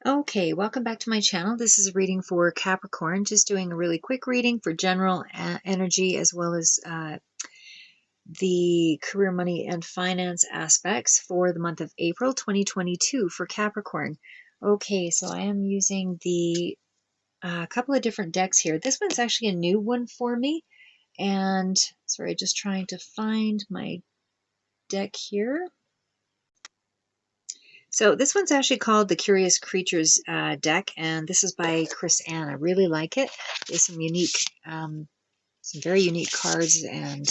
Okay, welcome back to my channel. This is a reading for Capricorn, just doing a really quick reading for general energy as well as the career, money, and finance aspects for the month of April 2022 for Capricorn. Okay, so I am using the couple of different decks here. This one's actually a new one for me, and sorry, just trying to find my deck here. So this one's actually called the Curious Creatures deck, and this is by Chris Ann. I really like it. There's some unique, some very unique cards and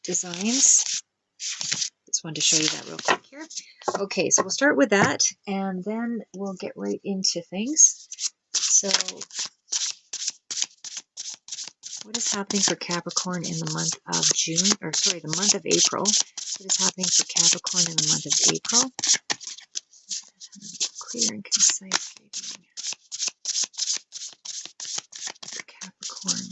designs. Just wanted to show you that real quick here. Okay, so we'll start with that, and then we'll get right into things. So what is happening for Capricorn in the month of June, or sorry, the month of April? What is happening for Capricorn in the month of April? Clear and concise reading for Capricorn.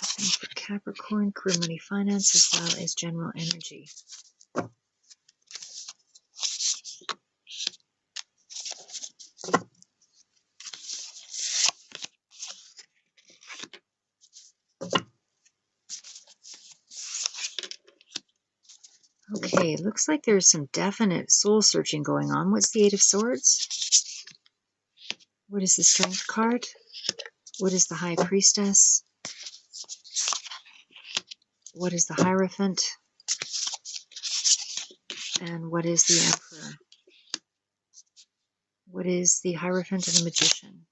Happening for Capricorn, career, money, finance, as well as general energy. Okay, it looks like there's some definite soul searching going on. What's the Eight of Swords? What is the Strength card? What is the High Priestess? What is the Hierophant? And what is the Emperor? What is the Hierophant and the Magician?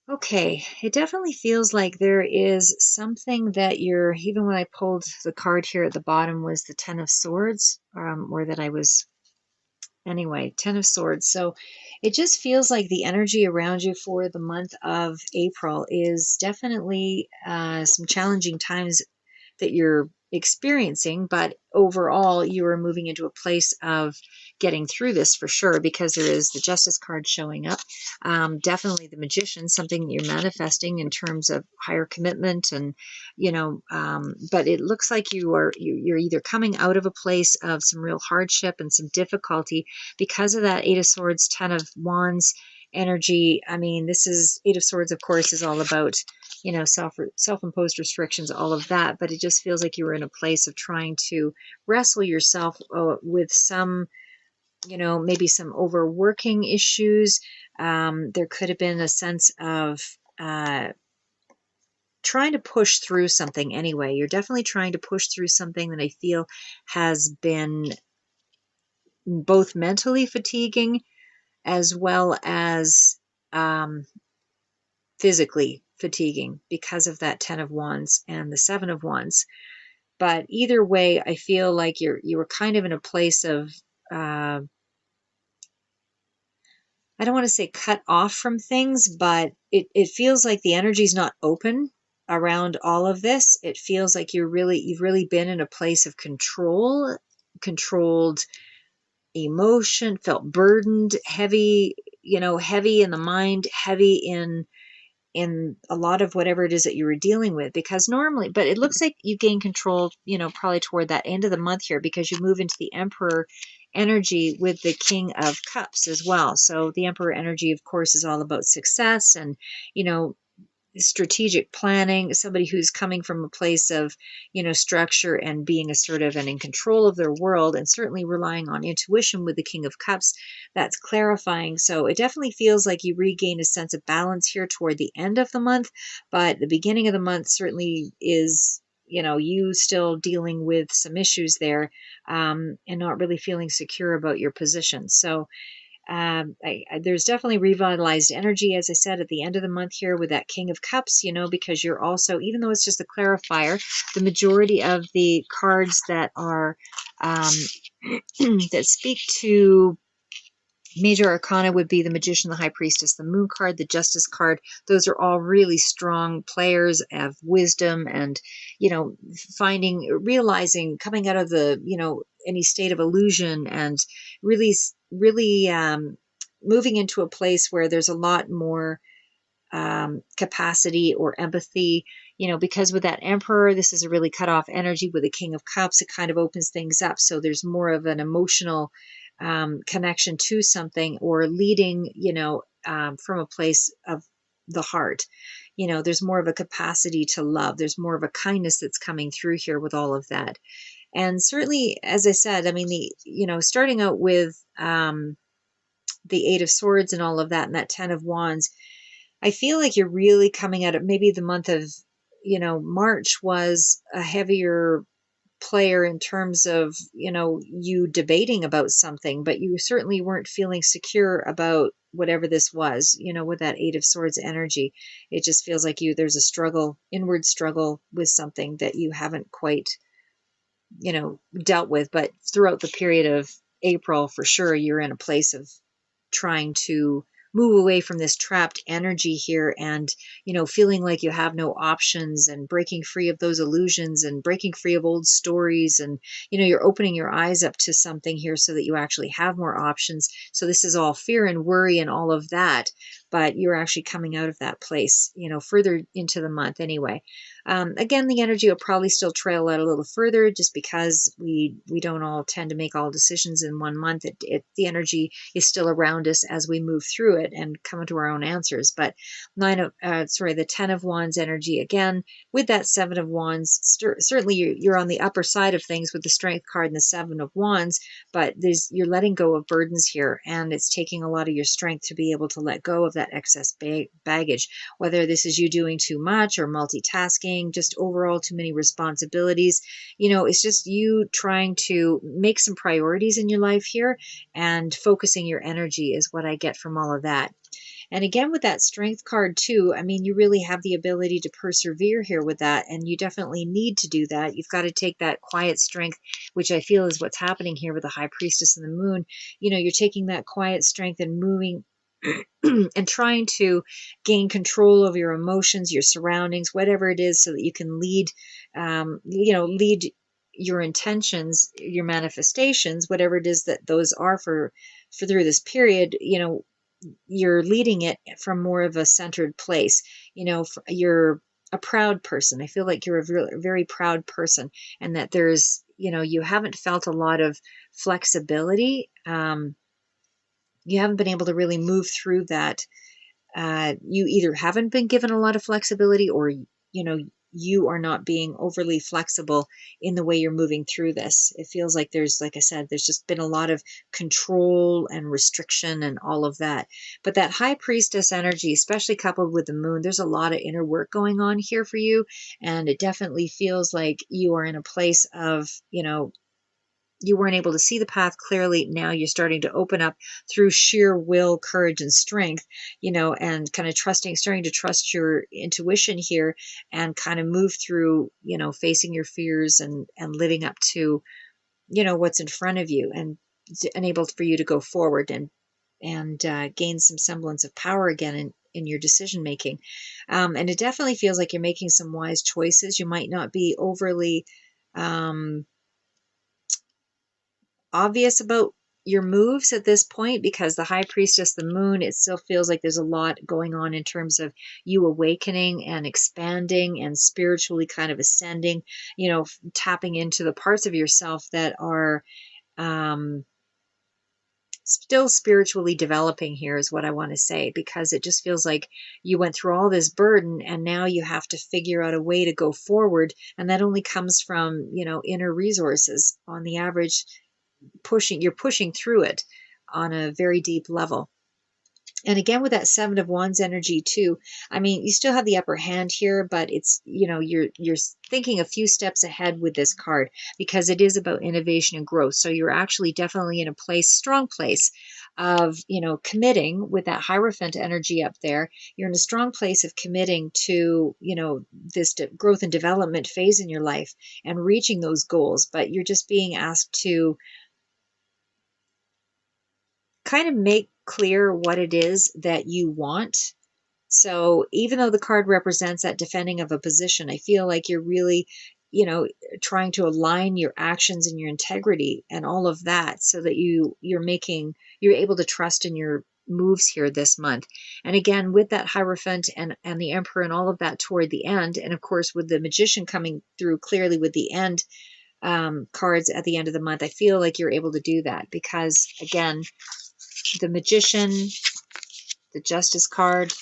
Okay, it definitely feels like there is something that you're, even when I pulled the card here at the bottom was the Ten of Swords, or that I was, anyway, Ten of Swords. So it just feels like the energy around you for the month of April is definitely some challenging times that you're experiencing, but overall you are moving into a place of getting through this for sure, because there is the Justice card showing up. Definitely the Magician, something you're manifesting in terms of higher commitment, and but it looks like you're either coming out of a place of some real hardship and some difficulty because of that Eight of Swords, Ten of Wands energy. I mean, this is Eight of Swords, of course, is all about self-imposed restrictions, all of that, but it just feels like you were in a place of trying to wrestle yourself with some, maybe some overworking issues. There could have been a sense of trying to push through something anyway. You're definitely trying to push through something that I feel has been both mentally fatiguing as well as physically fatiguing because of that Ten of Wands and the Seven of Wands. But either way, I feel like you were kind of in a place of I don't want to say cut off from things, but it feels like the energy is not open around all of this. It feels like you've really been in a place of controlled emotion, felt burdened, heavy, heavy in the mind, heavy in a lot of whatever it is that you were dealing with, because normally, but it looks like you gain control, probably toward that end of the month here, because you move into the Emperor energy with the King of Cups as well. So the Emperor energy, of course, is all about success and, strategic planning, somebody who's coming from a place of, structure and being assertive and in control of their world, and certainly relying on intuition with the King of Cups. That's clarifying. So it definitely feels like you regain a sense of balance here toward the end of the month, but the beginning of the month certainly is, you still dealing with some issues there, and not really feeling secure about your position. So there's definitely revitalized energy, as I said, at the end of the month here with that King of Cups, because you're also, even though it's just a clarifier, the majority of the cards that are that speak to major arcana would be the Magician, the High Priestess, the Moon card, the Justice card. Those are all really strong players of wisdom and, realizing, coming out of the, any state of illusion, and really moving into a place where there's a lot more capacity or empathy, because with that Emperor, this is a really cut off energy. With the King of Cups, it kind of opens things up. So there's more of an emotional connection to something, or leading, from a place of the heart. There's more of a capacity to love. There's more of a kindness that's coming through here with all of that. And certainly, as I said, I mean, starting out with the Eight of Swords and all of that, and that Ten of Wands, I feel like you're really coming out of, maybe the month of, March was a heavier player in terms of, you debating about something, but you certainly weren't feeling secure about whatever this was, with that Eight of Swords energy. It just feels like there's a struggle, inward struggle with something that you haven't quite, dealt with. But throughout the period of April, for sure, you're in a place of trying to move away from this trapped energy here, and feeling like you have no options, and breaking free of those illusions, and breaking free of old stories, and you're opening your eyes up to something here so that you actually have more options. So this is all fear and worry and all of that, but you're actually coming out of that place further into the month anyway. Again, the energy will probably still trail out a little further, just because we don't all tend to make all decisions in 1 month. The energy is still around us as we move through it and come to our own answers. But the Ten of Wands energy, again, with that Seven of Wands, certainly you're on the upper side of things with the Strength card and the Seven of Wands, but you're letting go of burdens here, and it's taking a lot of your strength to be able to let go of that excess baggage, whether this is you doing too much or multitasking, just overall too many responsibilities. It's just you trying to make some priorities in your life here, and focusing your energy is what I get from all of that. And again, with that Strength card too, I mean, you really have the ability to persevere here with that, and you definitely need to do that. You've got to take that quiet strength, which I feel is what's happening here with the High Priestess and the Moon. You're taking that quiet strength and moving and trying to gain control over your emotions, your surroundings, whatever it is, so that you can lead your intentions, your manifestations, whatever it is that those are for through this period. You're leading it from more of a centered place. You're a proud person. I feel like you're a very proud person, and that there's, you haven't felt a lot of flexibility. You haven't been able to really move through that. You either haven't been given a lot of flexibility, or, you are not being overly flexible in the way you're moving through this. It feels like like I said, there's just been a lot of control and restriction and all of that. But that High Priestess energy, especially coupled with the Moon, there's a lot of inner work going on here for you. And it definitely feels like you are in a place of, you weren't able to see the path clearly. Now you're starting to open up through sheer will, courage, and strength, and kind of starting to trust your intuition here, and kind of move through, facing your fears, and living up to, what's in front of you, and enabled for you to go forward and gain some semblance of power again in your decision making. And it definitely feels like you're making some wise choices. You might not be overly, obvious about your moves at this point, because the High Priestess, the Moon, it still feels like there's a lot going on in terms of you awakening and expanding and spiritually kind of ascending, tapping into the parts of yourself that are still spiritually developing here, is what I want to say, because it just feels like you went through all this burden, and now you have to figure out a way to go forward. And that only comes from, inner resources. On the average, you're pushing through it on a very deep level. And again, with that Seven of Wands energy too, I mean, you still have the upper hand here, but it's, you're thinking a few steps ahead with this card, because it is about innovation and growth. So you're actually definitely in a strong place of, committing with that Hierophant energy up there. You're in a strong place of committing to, this growth and development phase in your life, and reaching those goals. But you're just being asked to kind of make clear what it is that you want. So even though the card represents that defending of a position, I feel like you're really, trying to align your actions and your integrity and all of that, so that you're able to trust in your moves here this month. And again, with that Hierophant and the Emperor and all of that toward the end, and of course with the Magician coming through clearly with the end cards at the end of the month, I feel like you're able to do that because, again, the Magician, the Justice card,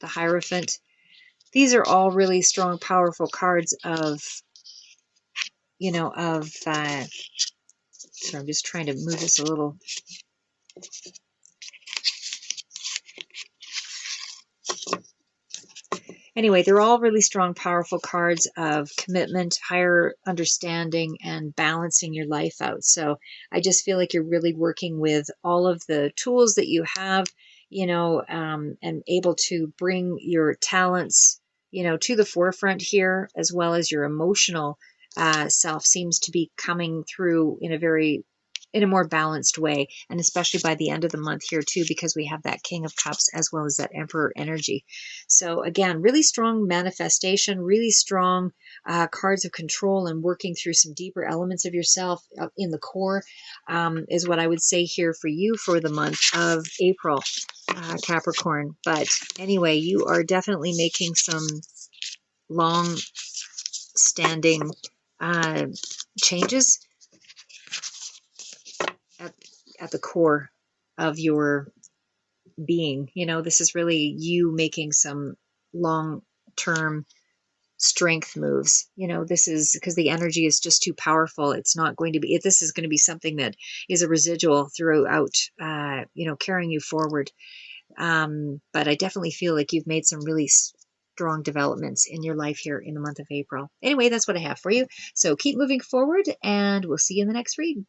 the Hierophant, these are all really strong, powerful cards of, so I'm just trying to move this a little. Anyway, they're all really strong, powerful cards of commitment, higher understanding, and balancing your life out. So I just feel like you're really working with all of the tools that you have, and able to bring your talents, to the forefront here, as well as your emotional self seems to be coming through in a more balanced way, and especially by the end of the month here too, because we have that King of Cups as well as that Emperor energy. So again, really strong manifestation, really strong cards of control and working through some deeper elements of yourself in the core is what I would say here for you for the month of April, Capricorn. But anyway, you are definitely making some long-standing changes at the core of your being. This is really you making some long-term strength moves. This is because the energy is just too powerful. It's not going to be, this is going to be something that is a residual throughout, carrying you forward. But I definitely feel like you've made some really strong developments in your life here in the month of April. Anyway, that's what I have for you. So keep moving forward and we'll see you in the next read.